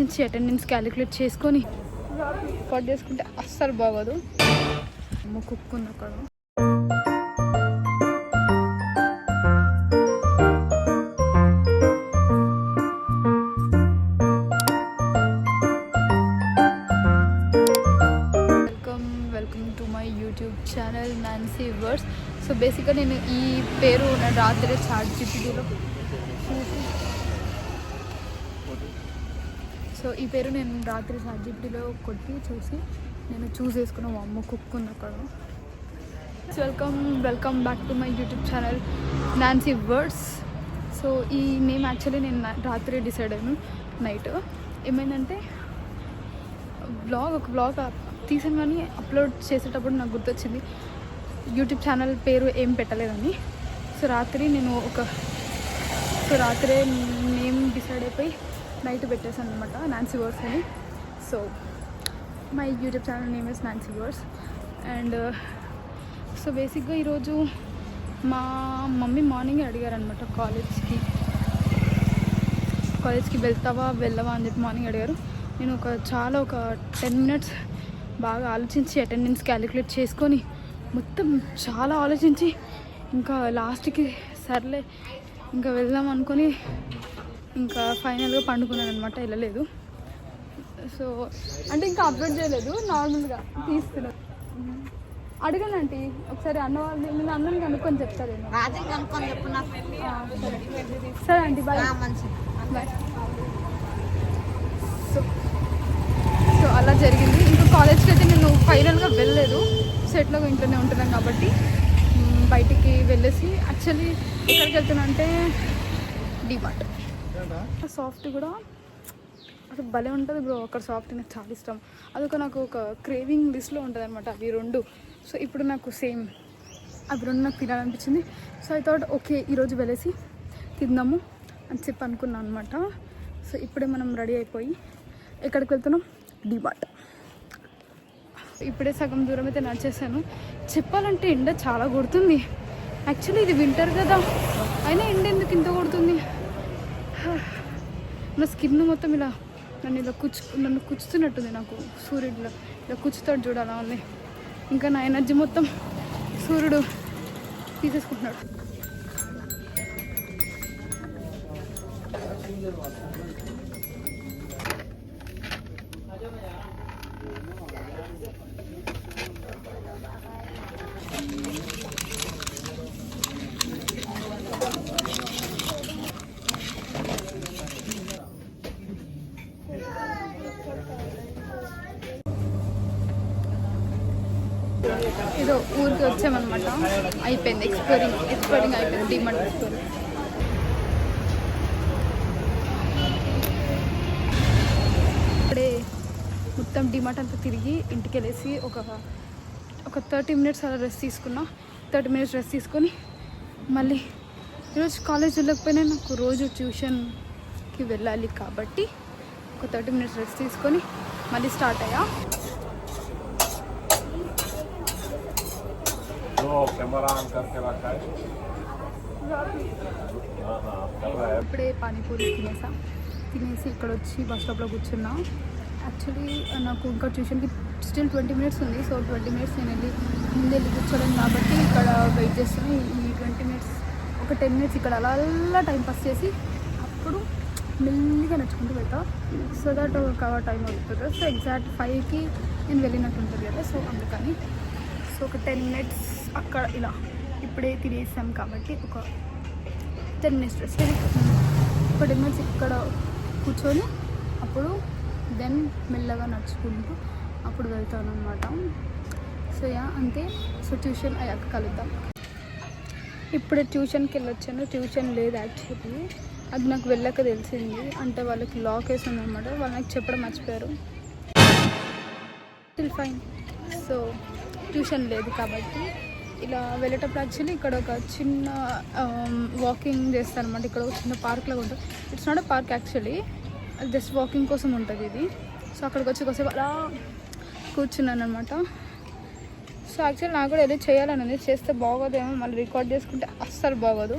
Attendance calculate చేసుకొని record చేసుకుంటే అస్సలు బాగోదు. కుక్కుంది అక్కడ. Welcome to my YouTube channel Nancy words. So బేసిక్గా నేను ఈ పేరు రాత్రి ChatGPTలో ఈ పేరు నేను రాత్రి ChatGPTలో కొట్టి చూసి నేను చూస్ చేసుకున్న అమ్మ కుక్ ఉంది అక్కడ. Welcome back to my YouTube channel Nancy words. So ఈ నేమ్ యాక్చువల్లీ నేను రాత్రి డిసైడ్ అయ్యాను. నైట్ ఏమైందంటే ఒక బ్లాగ్ తీసాను, కానీ అప్లోడ్ చేసేటప్పుడు నాకు గుర్తొచ్చింది యూట్యూబ్ ఛానల్ పేరు ఏం పెట్టలేదని. సో రాత్రి నేమ్ డిసైడ్ అయిపోయి నైట్ పెట్టేసాను అనమాట, నాన్సీ వర్డ్స్ అని. So my YouTube channel name is Nancy words. And so బేసిక్గా ఈరోజు మా మమ్మీ మార్నింగ్ అడిగారనమాట కాలేజ్కి వెళ్ళవా అని చెప్పి మార్నింగ్ అడిగారు. నేను ఒక 10 minutes బాగా ఆలోచించి అటెండెన్స్ క్యాలిక్యులేట్ చేసుకొని మొత్తం చాలా ఆలోచించి ఇంకా లాస్ట్కి సర్లే ఇంకా వెళ్దాం అనుకొని ఇంకా ఫైనల్గా పండుకున్నాను అనమాట, వెళ్ళలేదు. సో అంటే ఇంకా అప్లోడ్ చేయలేదు, నార్మల్గా తీస్తున్నాను. అడగనండి ఒకసారి నేను అన్నని కనుక్కొని చెప్తాను. సరే అండి, బాయ్. సో అలా జరిగింది. ఇంకా కాలేజ్కి అయితే నేను ఫైనల్గా వెళ్ళలేదు. సో ఎట్లాగో ఇంట్లోనే ఉంటున్నాను కాబట్టి బయటికి వెళ్ళేసి యాక్చువల్లీ ఎక్కడికి వెళ్తున్నా అంటే డిమార్ట్. సాఫ్ట్ కూడా అసలు భలే ఉంటుంది బ్రో, అక్కడ సాఫ్ట్ నాకు చాలా ఇష్టం. అదొక నాకు ఒక క్రేవింగ్ లిస్ట్లో ఉంటుంది అనమాట అవి రెండు. సో ఇప్పుడు నాకు సేమ్ అవి రెండు నాకు తినాలనిపించింది. సో ఐ థాట్ ఓకే ఈరోజు వెళ్ళేసి తిందాము అని చెప్పి అనుకున్నాను అనమాట. సో ఇప్పుడే మనం రెడీ అయిపోయి ఎక్కడికి వెళ్తున్నాం, డిమార్ట్. ఇప్పుడే సగం దూరం అయితే నడిచేసాను. చెప్పాలంటే ఎండ చాలా కొడుతుంది. యాక్చువల్లీ ఇది వింటర్ కదా, అయినా ఎండ ఎందుకు ఇంత కొడుతుంది? నా స్కిన్ మొత్తం నన్ను కుచ్చుతున్నట్టుంది. నాకు సూర్యుడిలో ఇలా కుచ్చుతాడు చూడాలా ఉంది. ఇంకా నా ఎనర్జీ మొత్తం సూర్యుడు తీసేసుకుంటున్నాడు. ఏదో ఊరికి వచ్చామన్నమాట, అయిపోయింది ఎక్స్ప్లోరింగ్ అయిపోయింది డిమార్ట్ ఎక్స్ప్లోరింగ్. ఇప్పుడే మొత్తం డిమార్ట్ అంతా తిరిగి ఇంటికి వెళ్ళేసి ఒక 30 minutes అలా రెస్ట్ తీసుకున్నా. 30 minutes రెస్ట్ తీసుకొని మళ్ళీ ఈరోజు కాలేజ్ వెళ్ళకపోయినా నాకు రోజు ట్యూషన్కి వెళ్ళాలి కాబట్టి ఒక 30 minutes రెస్ట్ తీసుకొని మళ్ళీ స్టార్ట్ అయ్యా. ఇప్పుడే పానీపూరి తినేసి ఇక్కడ వచ్చి బస్ స్టాప్లో కూర్చున్నా. యాక్చువల్లీ నాకు ఇంకా ట్యూషన్కి స్టిల్ 20 minutes ఉంది. సో 20 minutes నేను ముందు వెళ్ళి కూర్చోలేను కాబట్టి ఇక్కడ వెయిట్ చేస్తాను. ఈ 20 minutes ఒక 10 minutes ఇక్కడ అలా టైం పాస్ చేసి అప్పుడు మెల్లిగా నడుచుకుంటూ వెళ్తా. సో దట్ ఒక టైం అవుతుంది. సో ఎగ్జాక్ట్ 5కి నేను వెళ్ళినట్టు ఉంటుంది కదా, సో అందుకని. సో ఒక 10 minutes అక్కడ ఇలా ఇప్పుడే తినేసాం కాబట్టి ఒక 10 minutes రెస్ట్. ఒక 10 minutes ఇక్కడ కూర్చొని అప్పుడు దెన్ మెల్లగా నడుచుకుంటూ అప్పుడు వెళ్తాను అనమాట. సో అంతే. సో ట్యూషన్ అయ్యాక కలుద్దాం. ఇప్పుడే ట్యూషన్కి వెళ్ళొచ్చాను. ట్యూషన్ లేదు యాక్చువల్లీ, అది నాకు వెళ్ళాక తెలిసింది. అంటే వాళ్ళకి లాక్ వేసింది అనమాట, వాళ్ళు నాకు చెప్పడం మర్చిపోయారు. Still fine. సో ట్యూషన్ లేదు కాబట్టి ఇలా వెళ్ళేటప్పుడు యాక్చువల్లీ ఇక్కడ ఒక చిన్న వాకింగ్ చేస్తాను అనమాట. ఇక్కడ ఒక చిన్న పార్క్ లాగా ఉంటుంది. It's not a park actually, just walking కోసం ఉంటుంది ఇది. సో అక్కడికి వచ్చి కొద్దిసేపు అలా కూర్చున్నాను అనమాట. సో యాక్చువల్లీ నాకు కూడా ఏదో చేయాలని ఉంది, చేస్తే బాగోదేమో, మళ్ళీ రికార్డ్ చేసుకుంటే అస్సలు బాగోదు.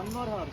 1 more hours.